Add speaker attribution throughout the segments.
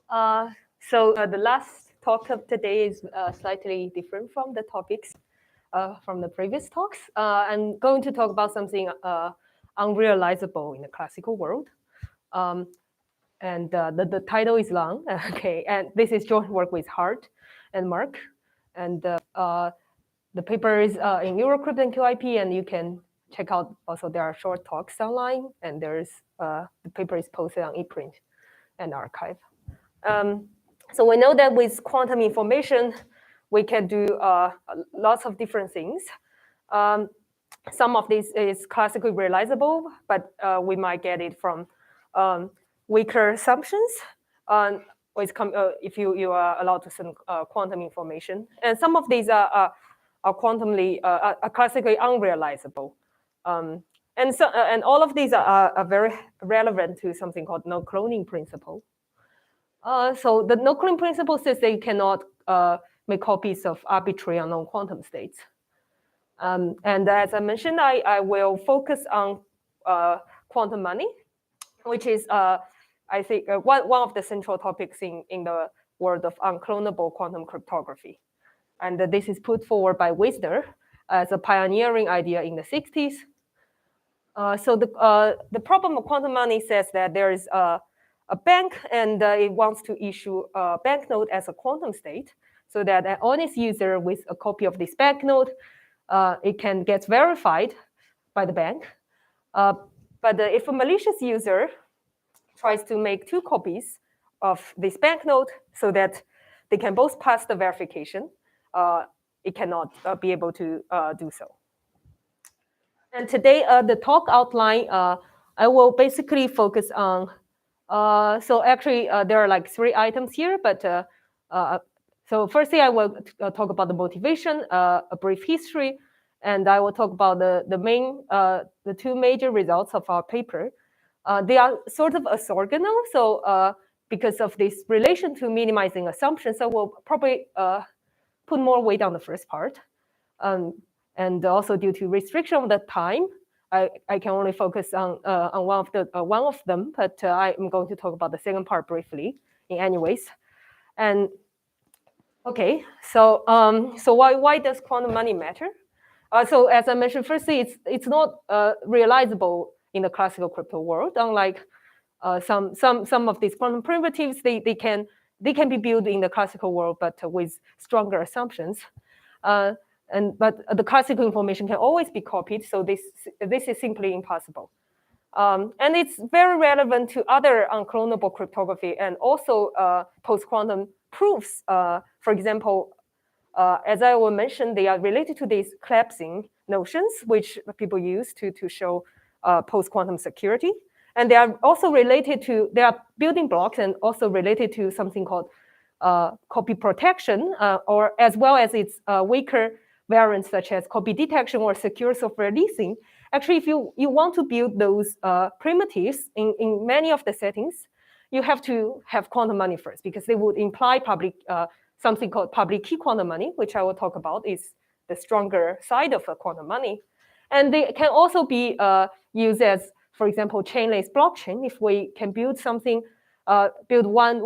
Speaker 1: The last talk of today is slightly different from the topics from the previous talks. I'm going to talk about something unrealizable in the classical world. The title is long, okay, and this is joint work with Hart and Mark. And the paper is in Eurocrypt and QIP, and you can check out also there are short talks online, and there's the paper is posted on ePrint and archive. So we know that with quantum information, we can do lots of different things. Some of this is classically realizable, but we might get it from weaker assumptions if you are allowed to send quantum information. And some of these are quantumly, are classically unrealizable. And all of these are very relevant to something called no cloning principle. So the no cloning principle says that you cannot make copies of arbitrary unknown quantum states. And as I mentioned, I will focus on quantum money, which is, I think, one of the central topics in the world of unclonable quantum cryptography. And this is put forward by Wisner as a pioneering idea in the 60s. So the problem of quantum money says that there is a bank, and it wants to issue a banknote as a quantum state, so that an honest user with a copy of this banknote, it can get verified by the bank. But if a malicious user tries to make 2 copies of this banknote so that they can both pass the verification, it cannot be able to do so. And today, the talk outline, I will basically focus on, so actually there are like 3 items here, but so firstly, I will talk about the motivation, a brief history, and I will talk about the 2 major results of our paper. They are sort of orthogonal, so because of this relation to minimizing assumptions, I will probably put more weight on the first part. And also due to restriction of the time, I can only focus on one of them, but I'm going to talk about the second part briefly in any ways. And okay, so why does quantum money matter? So as I mentioned, firstly, it's not realizable in the classical crypto world. Unlike some of these quantum primitives, they can be built in the classical world, but with stronger assumptions. But the classical information can always be copied, so this is simply impossible. And it's very relevant to other unclonable cryptography and also post-quantum proofs. For example, as I will mention, they are related to these collapsing notions, which people use to show post-quantum security. And they are also related to, they are building blocks and also related to something called copy protection, or as well as its weaker variants such as copy detection or secure software leasing. Actually, if you want to build those primitives in many of the settings, you have to have quantum money first, because they would imply something called public key quantum money, which I will talk about is the stronger side of a quantum money. And they can also be used as, for example, chainless blockchain. If we can build something, build one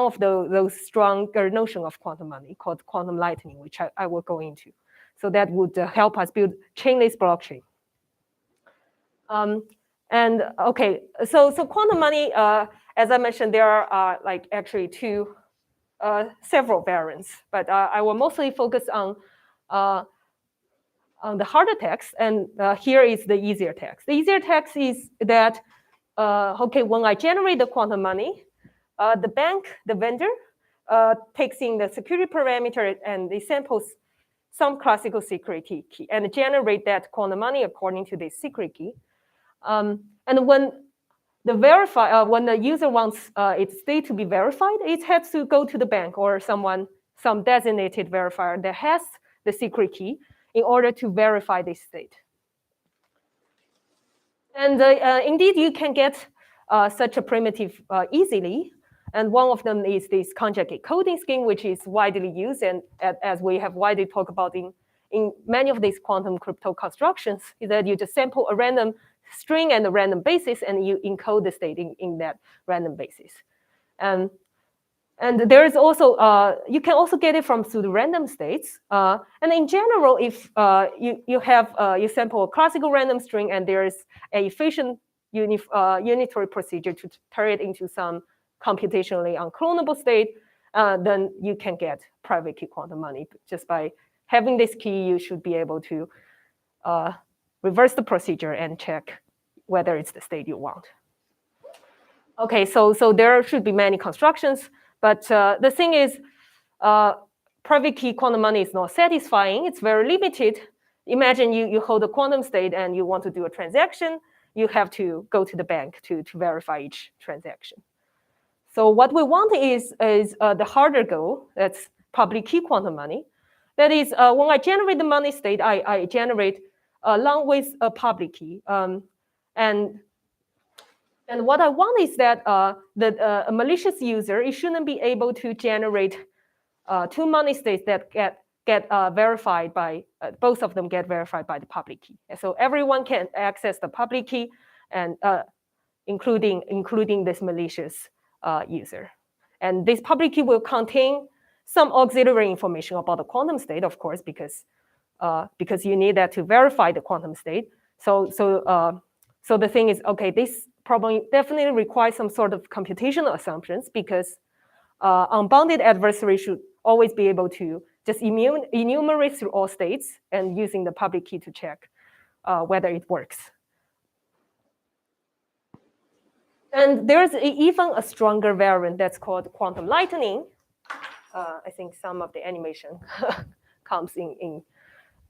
Speaker 1: of those stronger notion of quantum money called quantum lightning, which I will go into. So that would help us build chainless blockchain. And okay, so quantum money, as I mentioned, there are like actually several variants, but I will mostly focus on the harder text, and here is the easier text. The easier text is that, okay, when I generate the quantum money, the bank, the vendor, takes in the security parameter and they samples some classical secret key and generate that quantum money according to this secret key. And when the user wants its state to be verified, it has to go to the bank or some designated verifier that has the secret key in order to verify this state. And indeed, you can get such a primitive easily. And one of them is this conjugate coding scheme, which is widely used, and as we have widely talked about in many of these quantum crypto constructions, is that you just sample a random string and a random basis, and you encode the state in that random basis. And there is also, you can also get it from pseudo-random states. And in general, if you sample a classical random string and there is an efficient unitary procedure to turn it into some computationally unclonable state, then you can get private key quantum money. Just by having this key, you should be able to reverse the procedure and check whether it's the state you want. Okay, so there should be many constructions. But the thing is, private key quantum money is not satisfying. It's very limited. Imagine you hold a quantum state and you want to do a transaction. You have to go to the bank to verify each transaction. So what we want is the harder goal. That's public key quantum money. That is, when I generate the money state, I generate along with a public key. And what I want is that a malicious user, it shouldn't be able to generate two money states that get verified by, both of them get verified by the public key. And so everyone can access the public key, and including this malicious user. And this public key will contain some auxiliary information about the quantum state, of course, because you need that to verify the quantum state. So the thing is, okay, this problem definitely requires some sort of computational assumptions, because unbounded adversary should always be able to just enumerate through all states and using the public key to check whether it works. And there's even a stronger variant that's called quantum lightning. I think some of the animation comes in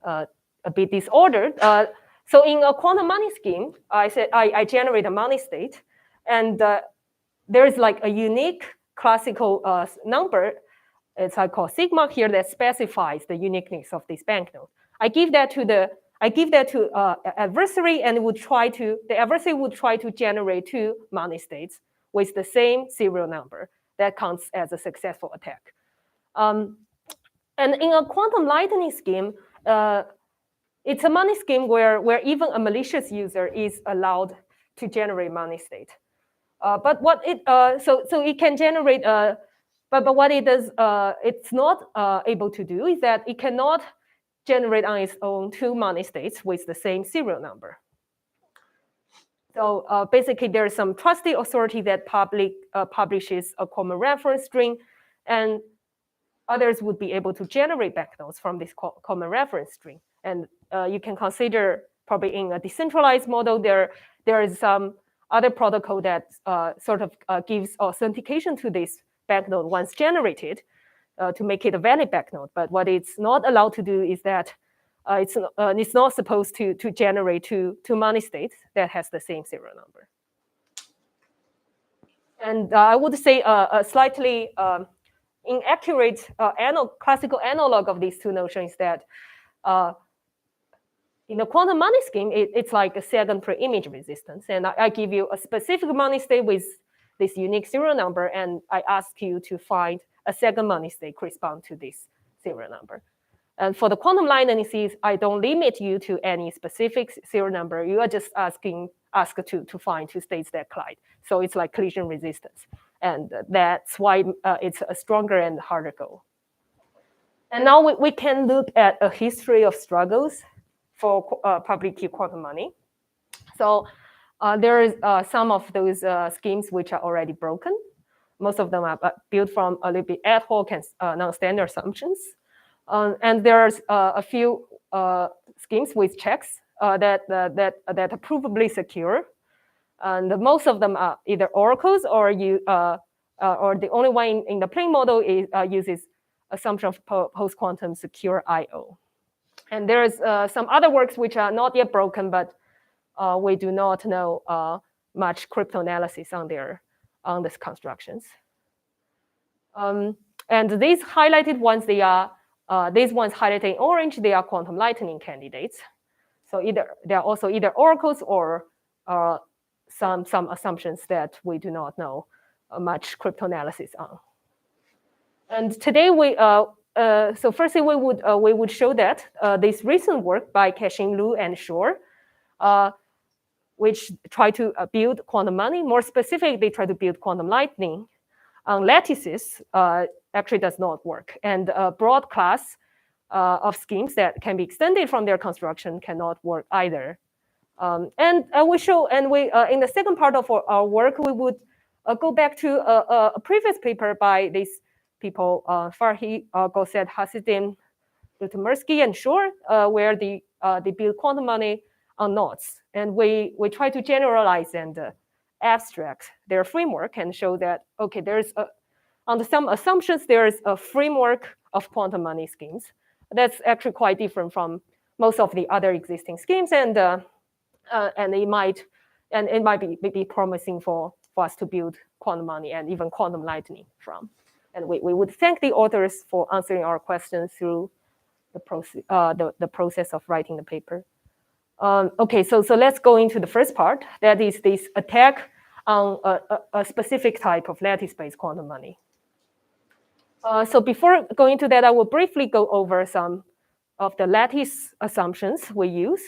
Speaker 1: a bit disordered. So in a quantum money scheme, I generate a money state, and there is like a unique classical number. It's called sigma here, that specifies the uniqueness of this banknote. I give that to adversary, and the adversary would try to generate two money states with the same serial number. That counts as a successful attack. And in a quantum lightning scheme, it's a money scheme where even a malicious user is allowed to generate money state. But what it so it can generate but what it does, it's not able to do is that it cannot generate on its own two money states with the same serial number. So basically, there is some trusted authority that publishes a common reference string, and others would be able to generate banknotes from this common reference string. And you can consider probably in a decentralized model, there is some other protocol that sort of gives authentication to this banknote once generated to make it a valid banknote. But what it's not allowed to do is that it's not supposed to generate two money states that has the same serial number. And I would say a slightly inaccurate classical analog of these two notions is that in a quantum money scheme, it's like a second pre-image resistance. And I give you a specific money state with this unique serial number, and I ask you to find a second money state correspond to this serial number. And for the quantum lightning, I don't limit you to any specific serial number. You are just asked to find two states that collide. So it's like collision resistance. And that's why it's a stronger and harder goal. And now we can look at a history of struggles for public key quantum money. So there is some of those schemes which are already broken. Most of them are built from a little bit ad hoc and non-standard assumptions. And there's a few schemes with checks that are provably secure. And most of them are either oracles or the only one in the plain model uses assumption of post-quantum secure I/O. And there's some other works which are not yet broken, but we do not know much cryptanalysis on these constructions. And these highlighted ones, these ones highlighted in orange, they are quantum lightning candidates. So they are also either oracles or some assumptions that we do not know much cryptanalysis on. And today so firstly we would show that this recent work by Ka-Shing Lu and Shor, which try to build quantum money. More specifically, they try to build quantum lightning. on lattices actually does not work. And a broad class of schemes that can be extended from their construction cannot work either. And we show, and we in the second part of our work, we would go back to a previous paper by these people, Farhi, Gosset, Hasidim, Lutomersky, and Shor, where they build quantum money on knots. And we try to generalize and abstract their framework and show that, okay, there's under some assumptions, there's a framework of quantum money schemes that's actually quite different from most of the other existing schemes, and it might be promising for us to build quantum money and even quantum lightning from. And we would thank the authors for answering our questions through the process of writing the paper. Okay, so let's go into the first part. That is this attack on a specific type of lattice-based quantum money. So before going to that, I will briefly go over some of the lattice assumptions we use.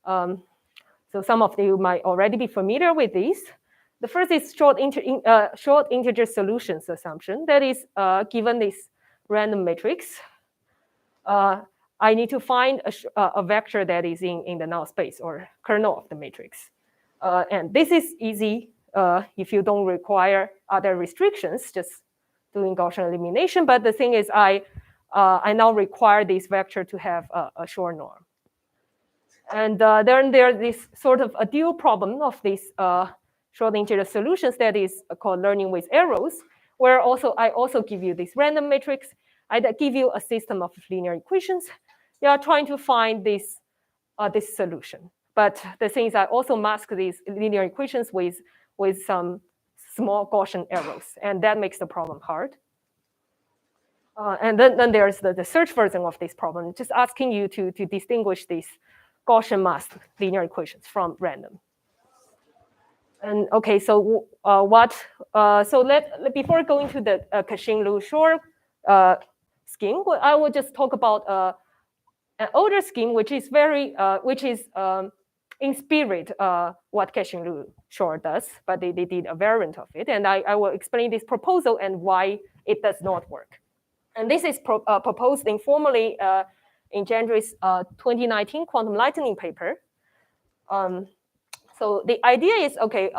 Speaker 1: So some of you might already be familiar with these. The first is short integer solutions assumption. That is, given this random matrix, I need to find a vector that is in the null space or kernel of the matrix. And this is easy if you don't require other restrictions, just doing Gaussian elimination. But the thing is, I now require this vector to have a short norm. And then there's this sort of a dual problem of these short integer solutions that is called learning with arrows, where I also give you this random matrix. I give you a system of linear equations. You are trying to find this solution. But the thing is, I also mask these linear equations with some small Gaussian arrows, and that makes the problem hard. And then there's the search version of this problem, just asking you to distinguish these Gaussian masked linear equations from random. And okay, so before going to the Cauchy-Shor scheme, I will just talk about an older scheme, which is in spirit what Cauchy-Shor does, but they did a variant of it, and I will explain this proposal and why it does not work. And this is proposed informally in Gendry's 2019 quantum lightning paper. So the idea is, okay,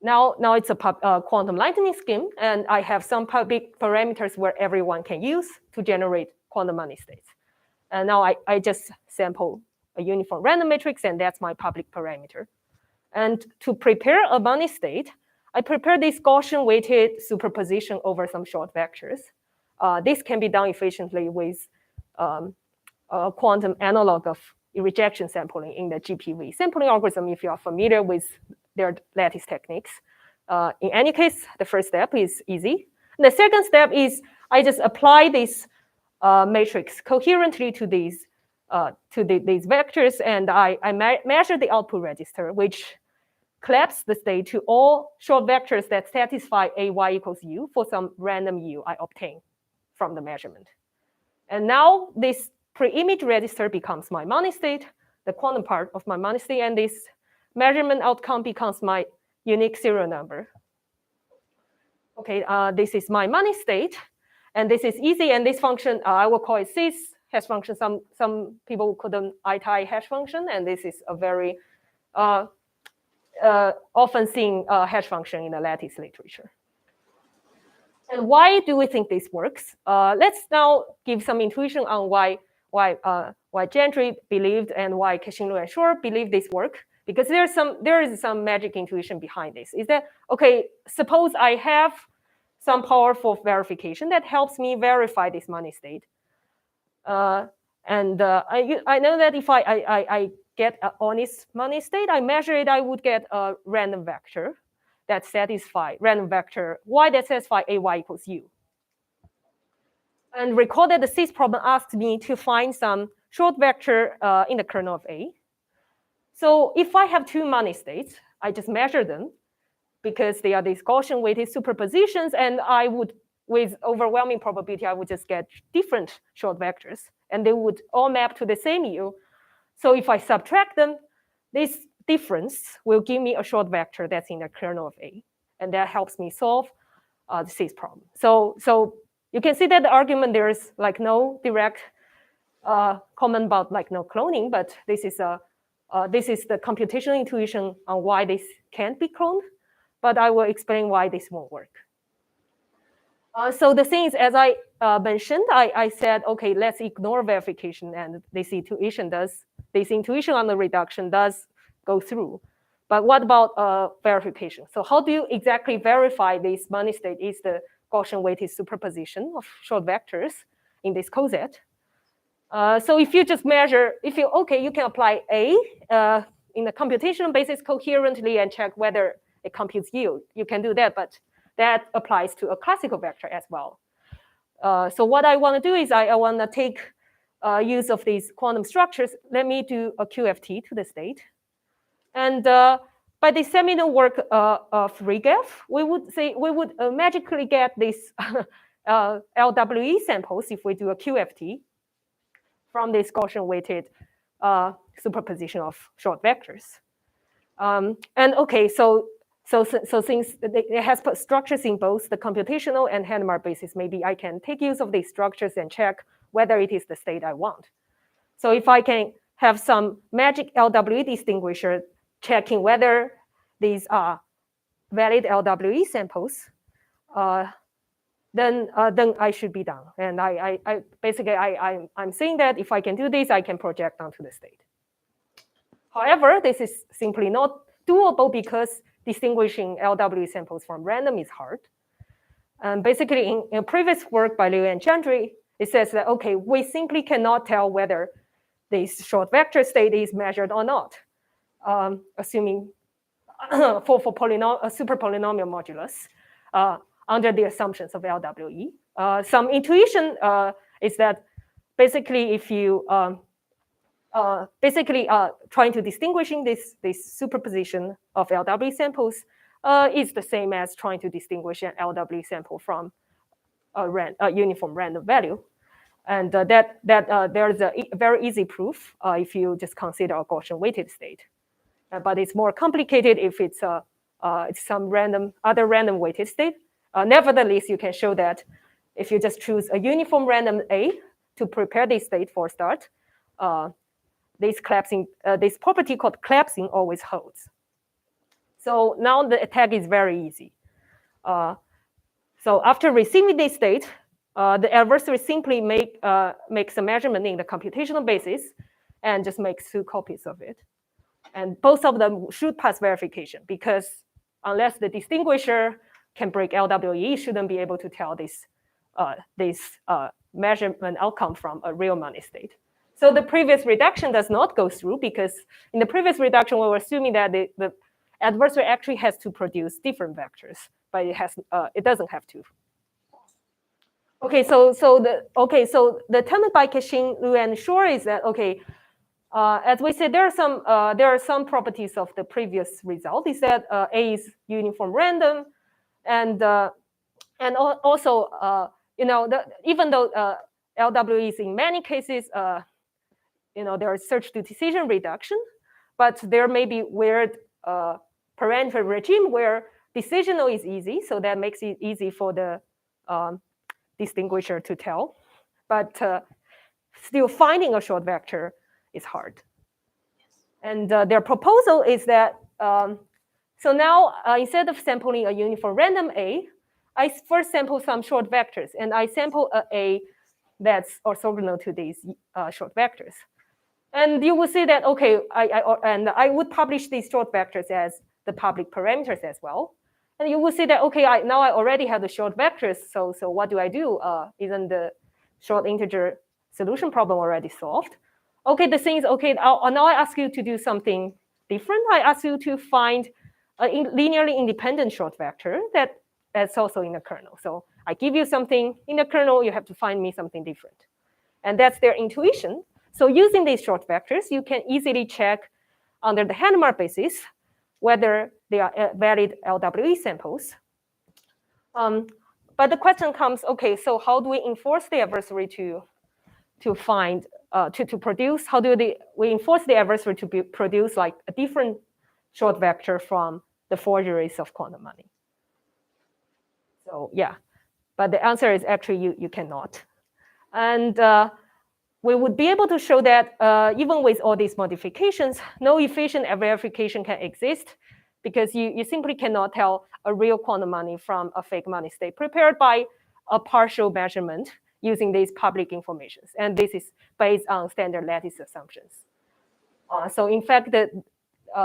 Speaker 1: now it's a quantum lightning scheme, and I have some public parameters where everyone can use to generate quantum money states. And now I just sample a uniform random matrix, and that's my public parameter. And to prepare a money state, I prepare this Gaussian-weighted superposition over some short vectors. This can be done efficiently with a quantum analog of rejection sampling in the GPV sampling algorithm, if you are familiar with their lattice techniques. In any case, the first step is easy. And the second step is I just apply this matrix coherently to these vectors, and I measure the output register, which collapse the state to all short vectors that satisfy AY equals U for some random U I obtain from the measurement. And now this pre-image register becomes my money state, the quantum part of my money state, and this measurement outcome becomes my unique serial number. Okay, this is my money state, and this is easy, and this function, I will call it cis hash function. Some people call them I-tie hash function, and this is a very often seen hash function in the lattice literature. And why do we think this works? Let's now give some intuition on why Gendry believed and why Cauchy and Shor believe this work. Because there is some magic intuition behind this. Is that, okay, suppose I have some powerful verification that helps me verify this money state. I know that if I get an honest money state, I measure it, I would get a random vector that satisfy random vector y that satisfy AY equals U. And recall that the cis problem asked me to find some short vector in the kernel of A. So if I have two money states, I just measure them because they are these Gaussian-weighted superpositions, and I would, with overwhelming probability, I would just get different short vectors, and they would all map to the same U. So if I subtract them, this difference will give me a short vector that's in the kernel of A, and that helps me solve the seeds problem. So you can see that the argument there's like no direct comment about like no cloning, but this is the computational intuition on why this can't be cloned. But I will explain why this won't work. So the thing is, as I mentioned, I said, okay, let's ignore verification, and this intuition on the reduction does go through. But what about verification? So how do you exactly verify this money state is the Gaussian weighted superposition of short vectors in this coset? So if you just measure, you can apply A in the computational basis coherently and check whether it computes yield. You can do that, but that applies to a classical vector as well. So what I want to do is I want to take use of these quantum structures. Let me do a QFT to the state. And by the seminal work of Regev, we would magically get these LWE samples if we do a QFT from this Gaussian weighted superposition of short vectors. And okay, so since it has structures in both the computational and Hadamard basis, maybe I can take use of these structures and check whether it is the state I want. So if I can have some magic LWE distinguisher checking whether these are valid LWE samples, then I should be done. And I'm saying that if I can do this, I can project onto the state. However, this is simply not doable because distinguishing LWE samples from random is hard. And basically, in a previous work by Liu and Chandri, it says that, okay, we simply cannot tell whether this short vector state is measured or not, assuming for a super polynomial modulus under the assumptions of LWE. Some intuition is that basically if you trying to distinguishing this superposition of LW samples is the same as trying to distinguish an LW sample from a uniform random value. And there's a very easy proof if you just consider a Gaussian weighted state. But it's more complicated if it's some other random weighted state. Nevertheless, you can show that if you just choose a uniform random A to prepare this state for start, this property called collapsing always holds. So now the attack is very easy. So after receiving this state, the adversary simply makes a measurement in the computational basis and just makes 2 copies of it. And both of them should pass verification because unless the distinguisher can break LWE, shouldn't be able to tell this measurement outcome from a real money state. So the previous reduction does not go through because in the previous reduction, we were assuming that the adversary actually has to produce different vectors, but it doesn't have to. Okay, so the term by Cashin, Liu, and Shor is that as we said, there are some properties of the previous result. Is that A is uniform random, and also even though LWE is in many cases there is search to decision reduction, but there may be weird parameter regime where decisional is easy, so that makes it easy for the distinguisher to tell. But still finding a short vector is hard. And their proposal is that, so now instead of sampling a uniform random A, I first sample some short vectors, and I sample A that's orthogonal to these short vectors. And you will see that, okay, I would publish these short vectors as the public parameters as well. And you will see that, okay, now I already have the short vectors, so what do I do? Isn't the short integer solution problem already solved? Okay, the thing is, okay, now I ask you to do something different. I ask you to find a linearly independent short vector that's also in the kernel. So I give you something in the kernel, you have to find me something different. And that's their intuition. So using these short vectors, you can easily check under the Hadamard basis whether they are valid LWE samples. But the question comes, okay, so how do we enforce the adversary to produce? How do we enforce the adversary to produce like a different short vector from the forgeries of quantum money? So yeah, but the answer is actually you cannot. And we would be able to show that even with all these modifications, no efficient verification can exist because you simply cannot tell a real quantum money from a fake money state prepared by a partial measurement using these public informations. And this is based on standard lattice assumptions. So in fact,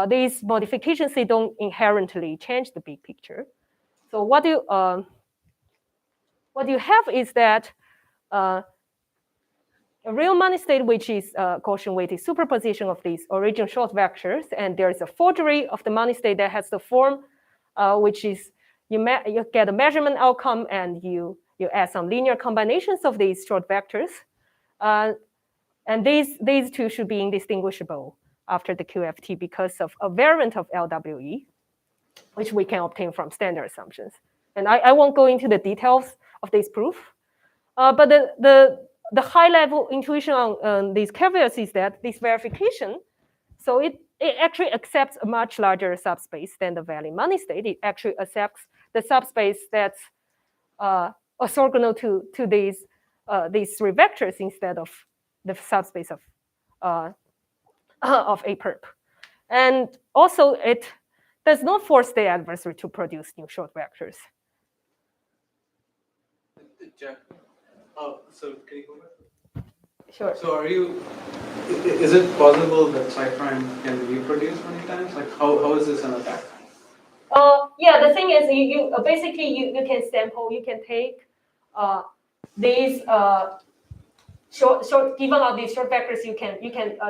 Speaker 1: these modifications, they don't inherently change the big picture. So what you have is that a real money state, which is Gaussian-weighted superposition of these original short vectors, and there's a forgery of the money state that has the form, which is you get a measurement outcome, and you add some linear combinations of these short vectors, and these two should be indistinguishable after the QFT because of a variant of LWE, which we can obtain from standard assumptions. And I won't go into the details of this proof, but the high-level intuition on these caveats is that this verification, so it actually accepts a much larger subspace than the valid money state. It actually accepts the subspace that's orthogonal to these three vectors instead of the subspace of a perp. And also, it does not force the adversary to produce new short vectors.
Speaker 2: So can you go back?
Speaker 1: Sure.
Speaker 2: So is it possible that psi prime can reproduce many times? Like how is this an attack?
Speaker 1: Yeah, the thing is you basically you can sample, you can take these given all these short vectors, you can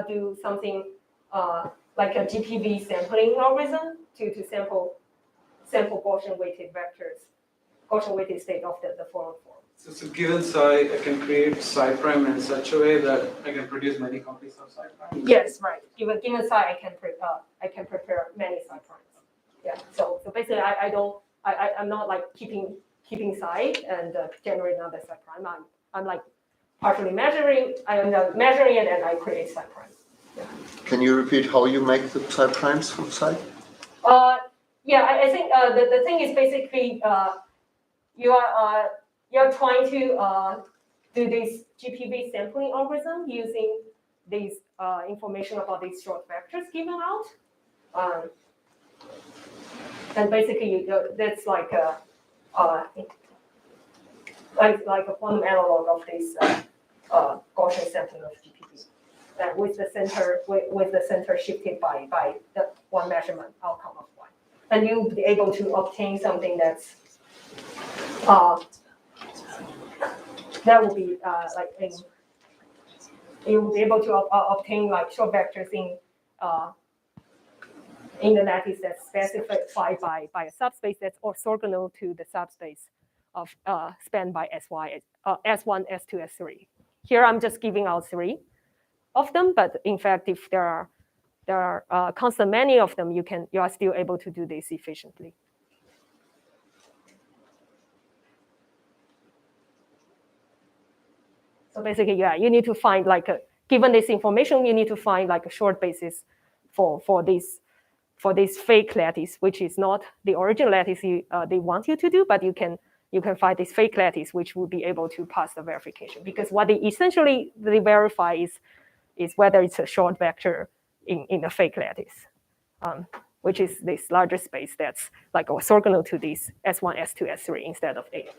Speaker 1: do something like a GPV sampling algorithm to sample Gaussian-weighted vectors, Gaussian-weighted state of the form.
Speaker 2: So given psi, I can create psi prime in such a way that I can produce many copies of psi prime?
Speaker 1: Yes, right. Given psi, I can prepare many psi primes. Yeah. So basically, I'm not like keeping psi and generating another psi prime. I'm like partially measuring. I am measuring it and I create psi prime. Yeah.
Speaker 3: Can you repeat how you make the psi primes from psi?
Speaker 1: Yeah, I think the thing is basically you're trying to do this GPV sampling algorithm using these information about these short vectors given out. And basically, that's like a quantum analog of this Gaussian sampling of GPV, with the center shifted by the one measurement outcome of y, and you'll be able to obtain something that's that will be you will be able to obtain like short vectors in the lattice that's specified by a subspace that's orthogonal to the subspace of spanned by S1, S2, S3. Here I'm just giving out 3 of them, but in fact, if there are constant many of them, you are still able to do this efficiently. So basically, yeah, you need to find given this information, you need to find like a short basis for this fake lattice, which is not the original lattice they want you to do, but you can find this fake lattice which will be able to pass the verification, because what they essentially verify is whether it's a short vector in the fake lattice, which is this larger space that's like orthogonal to these S1, S2, S3 instead of A.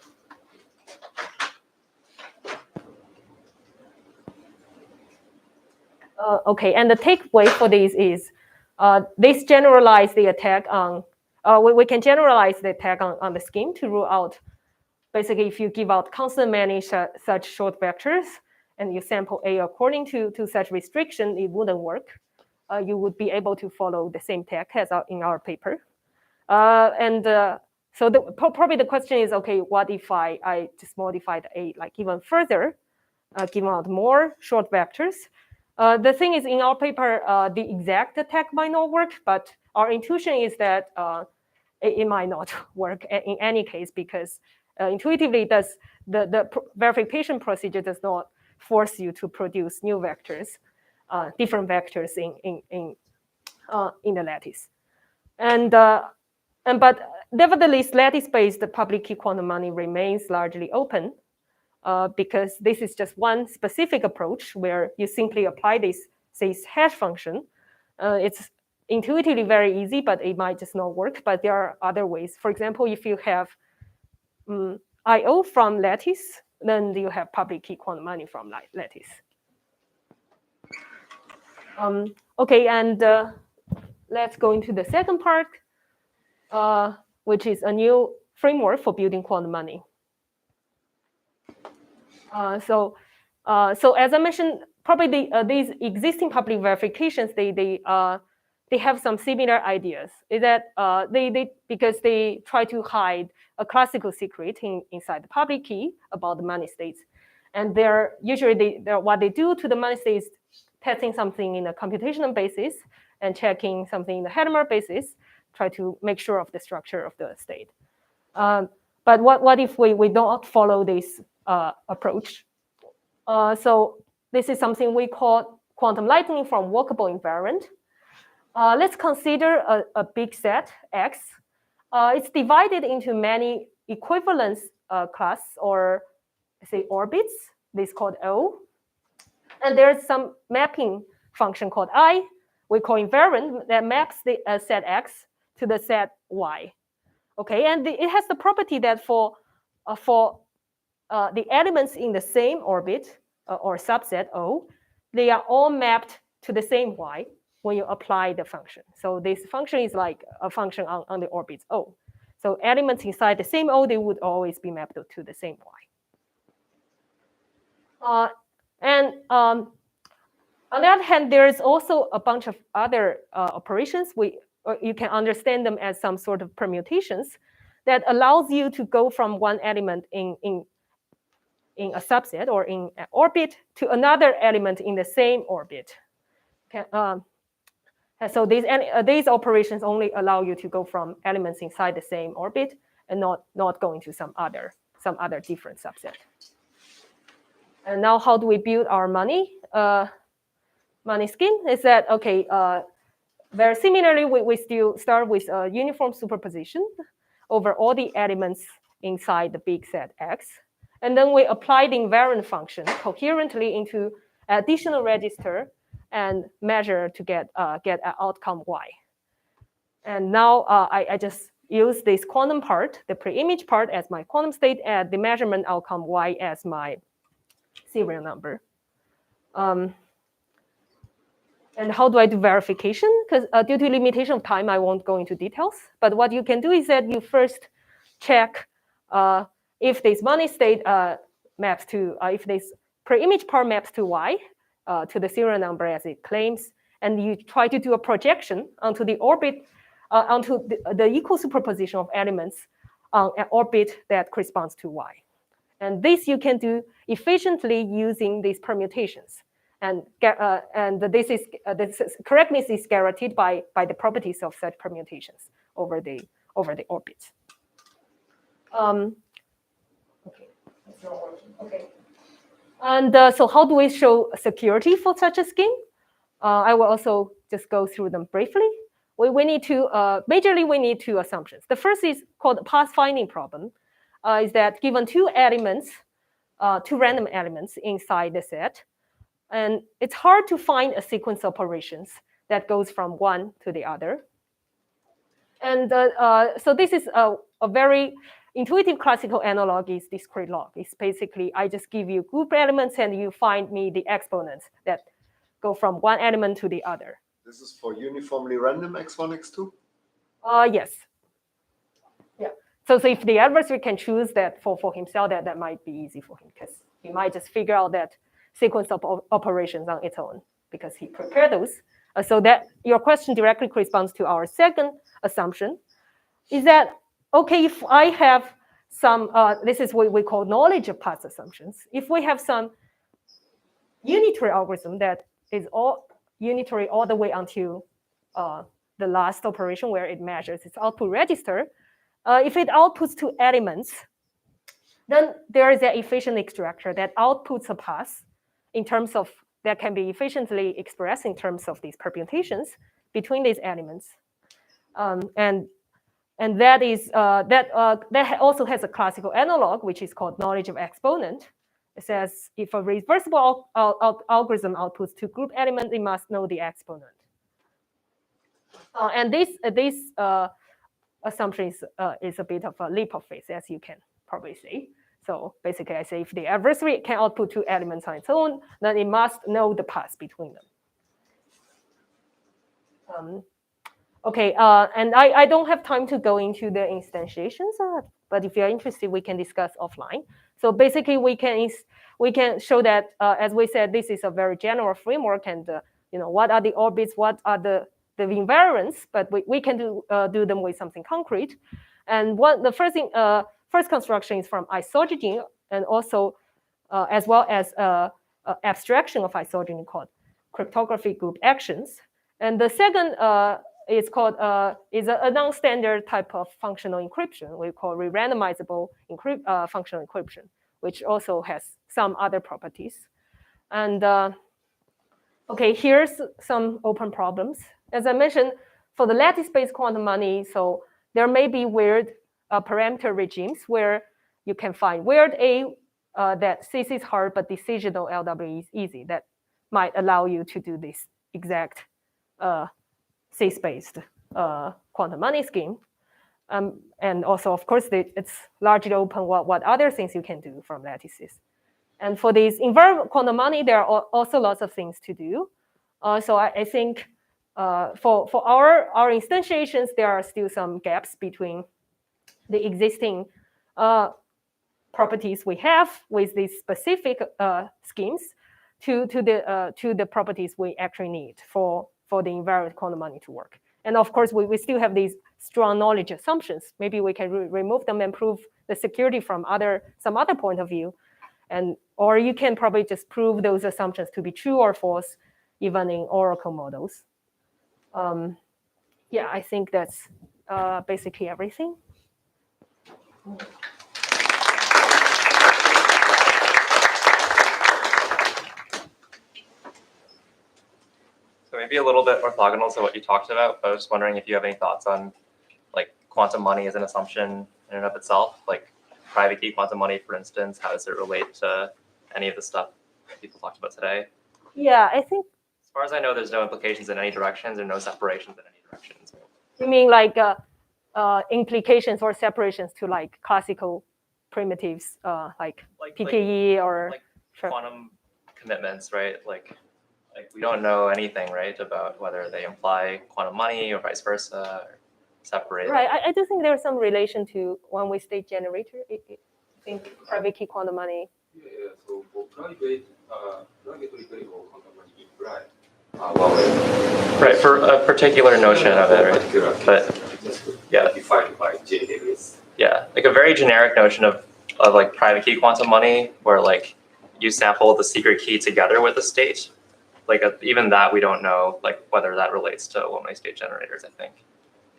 Speaker 1: Okay, and the takeaway for this is this generalize the attack on, we can generalize the attack on the scheme to rule out, basically if you give out constant many such short vectors and you sample A according to such restriction, it wouldn't work. You would be able to follow the same tech as in our paper. So probably the question is, okay, what if I just modify the A like even further, give out more short vectors? The thing is, in our paper, the exact attack might not work, but our intuition is that it might not work in any case, because intuitively, the verification procedure does not force you to produce new vectors, different vectors in the lattice. And But nevertheless, lattice-based public key quantum money remains largely open because this is just one specific approach where you simply apply this hash function. It's intuitively very easy, but it might just not work. But there are other ways. For example, if you have I/O from lattice, then you have public key quantum money from lattice. Okay, and let's go into the second part, which is a new framework for building quantum money. So as I mentioned, probably these existing public verifications, they have some similar ideas. Is that because they try to hide a classical secret inside the public key about the money states, and they're usually what they do to the money states, testing something in a computational basis and checking something in the Hadamard basis, try to make sure of the structure of the state. But what if we don't follow this approach? So this is something we call quantum lightning from workable invariant. Let's consider a big set X. It's divided into many equivalence class, or say orbits. This is called O. And there's some mapping function called I, we call invariant, that maps the set X to the set Y. Okay, and it has the property that for the elements in the same orbit or subset O, they are all mapped to the same Y when you apply the function. So this function is like a function on the orbits O. So elements inside the same O, they would always be mapped to the same Y. On the other hand, there is also a bunch of other operations. You can understand them as some sort of permutations that allows you to go from one element in a subset or in an orbit to another element in the same orbit. Okay, so these operations only allow you to go from elements inside the same orbit and not going to some other different subset. And now, how do we build our money scheme? Is that okay? Very similarly, we still start with a uniform superposition over all the elements inside the big set X. And then we apply the invariant function coherently into additional register and measure to get an outcome Y. And now I just use this quantum part, the pre-image part, as my quantum state, and the measurement outcome Y as my serial number. And how do I do verification? Because due to limitation of time, I won't go into details. But what you can do is that you first check if this money state maps to, if this pre-image part maps to Y, to the serial number as it claims, and you try to do a projection onto the orbit, onto the equal superposition of elements on an orbit that corresponds to Y. And this you can do efficiently using these permutations. And this correctness is guaranteed by the properties of such permutations over the orbits. Okay, that's not working. Okay. And so how do we show security for such a scheme? I will also just go through them briefly. We need to, majorly we need two assumptions. The first is called pathfinding problem, is that given two random elements inside the set, and it's hard to find a sequence of operations that goes from one to the other. And so this is a very intuitive classical analog is discrete log. It's basically, I just give you group elements and you find me the exponents that go from one element to the other.
Speaker 3: This is for uniformly random x1, x2?
Speaker 1: Yes. Yeah. So if the adversary can choose that for himself, that might be easy for him because he might just figure out that sequence of operations on its own because he prepared those. So that your question directly corresponds to our second assumption, is that, okay, if I have some, this is what we call knowledge of path assumptions. If we have some unitary algorithm that is all unitary all the way until the last operation where it measures its output register, if it outputs two elements, then there is an efficient extractor that outputs a path in terms of, that can be efficiently expressed in terms of these permutations between these elements. And And that is that also has a classical analog, which is called knowledge of exponent. It says if a reversible algorithm outputs two group elements, it must know the exponent. And this assumption is a bit of a leap of faith, as you can probably see. So basically, I say if the adversary can output two elements on its own, then it must know the path between them. Okay, and I don't have time to go into the instantiations, but if you're interested, we can discuss offline. So basically, we can show that, as we said, this is a very general framework, and what are the orbits, what are the invariants, but we can do them with something concrete. And the first construction is from isogeny, and also as well as abstraction of isogeny called cryptography group actions. And the second is called is a non-standard type of functional encryption. We call re-randomizable functional encryption, which also has some other properties. And okay, here's some open problems. As I mentioned, for the lattice-based quantum money, so there may be weird parameter regimes where you can find weird A that CC is hard, but decisional LW is easy. That might allow you to do this exact CIS-based quantum money scheme. And also, of course, it's largely open what other things you can do from lattices. And for these invariant quantum money, there are also lots of things to do. So I think for our instantiations, there are still some gaps between the existing properties we have with these specific schemes to the properties we actually need for the invariant quantum money to work. And of course, we still have these strong knowledge assumptions. Maybe we can remove them and prove the security from some other point of view. Or you can probably just prove those assumptions to be true or false, even in oracle models. Yeah, I think that's basically everything.
Speaker 4: So maybe a little bit orthogonal to what you talked about, but I was just wondering if you have any thoughts on like quantum money as an assumption in and of itself, like private key quantum money, for instance. How does it relate to any of the stuff people talked about today?
Speaker 1: Yeah, I think.
Speaker 4: As far as I know, there's no implications in any directions or no separations in any directions.
Speaker 1: You mean like implications or separations to like classical primitives, like PKE or
Speaker 4: like quantum commitments, right? Like we don't know anything, right, about whether they imply quantum money or vice versa, or separate.
Speaker 1: Right. I do think there's some relation to one-way state generator. I think private key quantum money.
Speaker 5: Yeah. So for private replicable quantum money implied.
Speaker 4: Right, for a particular notion of it, right? But yeah,
Speaker 5: defined by JDLS.
Speaker 4: Yeah, like a very generic notion of like private key quantum money, where like you sample the secret key together with the state. Like even that we don't know like whether that relates to one-way state generators, I think.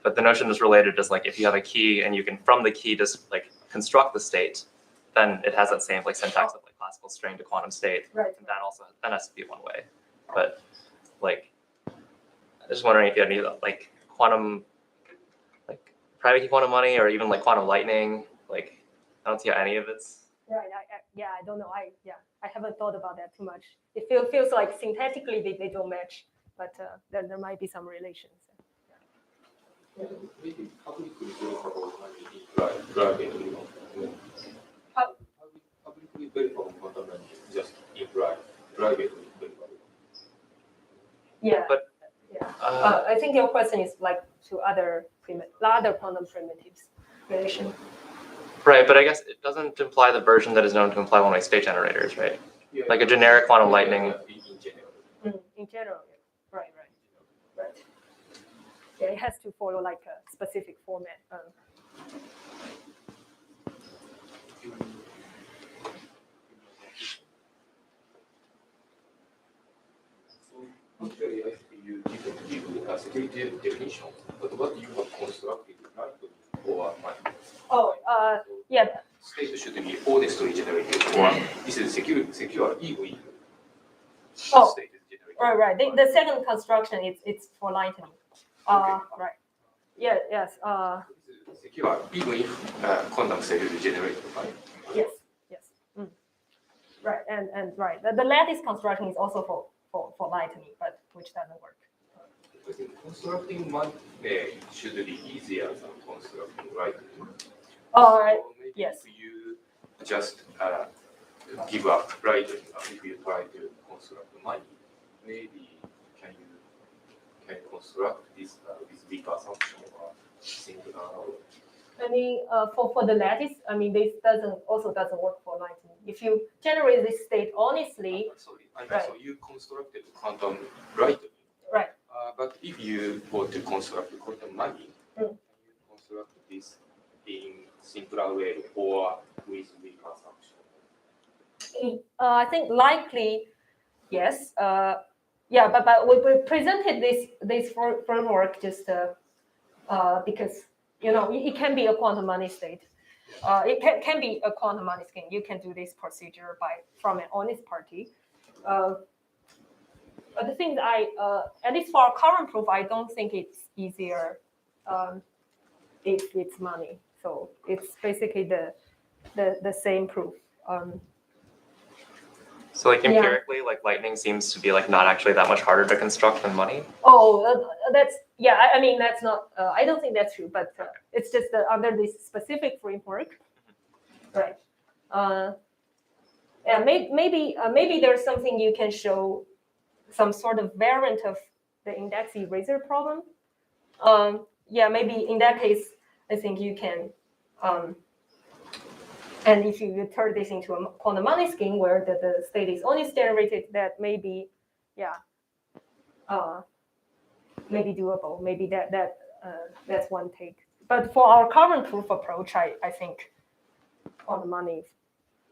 Speaker 4: But the notion is related just like if you have a key and you can from the key just like construct the state, then it has that same like syntax of like classical string to quantum state.
Speaker 1: Right.
Speaker 4: And that has to be one way. But like I'm just wondering if you have any like quantum like private key quantum money or even like quantum lightning, like I don't see any of it's
Speaker 1: Right. I don't know. I haven't thought about that too much. It feels like syntactically they don't match, but there might be some relations.
Speaker 5: Maybe public replicable money implied private replicable. Publicly verifiable quantum money just implied private replicable.
Speaker 1: Yeah.
Speaker 4: But
Speaker 1: I think your question is like to other quantum primitives relation.
Speaker 4: right, but I guess it doesn't imply the version that is known to imply one-way state generators, right?
Speaker 5: Yeah.
Speaker 4: Like a generic quantum lightning.
Speaker 5: In general.
Speaker 1: In general, yeah. Right. Yeah, it has to follow like a specific format.
Speaker 5: Actually, I think you didn't give a security definition, but what you have constructed, right? Or
Speaker 1: Oh, yeah.
Speaker 5: State should be honestly generated, or this is secure even.
Speaker 1: Oh,
Speaker 5: State is generated.
Speaker 1: right. The second construction it's for lightning.
Speaker 5: Okay.
Speaker 1: Right. Yes.
Speaker 5: Secure even if quantum cell is generated by.
Speaker 1: Yes. Mm. Right. And right. The lattice construction is also for Lightning, but which doesn't work.
Speaker 5: Because in constructing money should be easier than constructing Lightning.
Speaker 1: All right.
Speaker 5: So maybe
Speaker 1: Yes.
Speaker 5: if you just give up Lightning, if you try to construct money, maybe can you construct this with big assumption or something?
Speaker 1: I mean, for the lattice, I mean, this doesn't work for Lightning. If you generate this state honestly, right.
Speaker 5: So you constructed quantum Lightning.
Speaker 1: Right.
Speaker 5: But if you want to construct quantum money, can you construct this in simpler way or with big assumption?
Speaker 1: I think likely, yes. But we presented this framework just because it can be a quantum money state. It can be a quantum money scheme. You can do this procedure from an honest party. But the thing that at least for our current proof, I don't think it's easier if it's money. So it's basically the same proof.
Speaker 4: So like empirically, like Lightning seems to be like not actually that much harder to construct than money.
Speaker 1: Oh, I mean that's not. I don't think that's true, but it's just that under this specific framework, right? Yeah, maybe there's something you can show, some sort of variant of the index eraser problem. Yeah, maybe in that case, I think you can. And if you turn this into a quantum money scheme where the state is only generated, that may be, maybe doable. Maybe that's one take. But for our current proof approach, I think quantum money,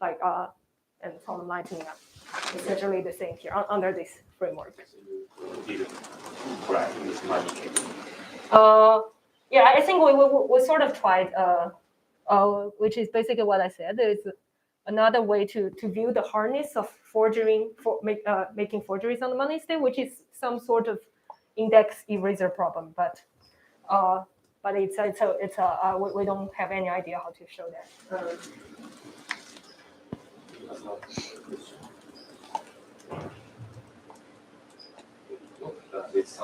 Speaker 1: and quantum Lightning are essentially the same here under this framework.
Speaker 5: So you didn't try with money.
Speaker 1: Yeah, I think we sort of tried. Which is basically what I said. There is another way to view the hardness of making forgeries on the money state, which is some sort of index eraser problem. But we don't have any idea how to show that.
Speaker 5: It's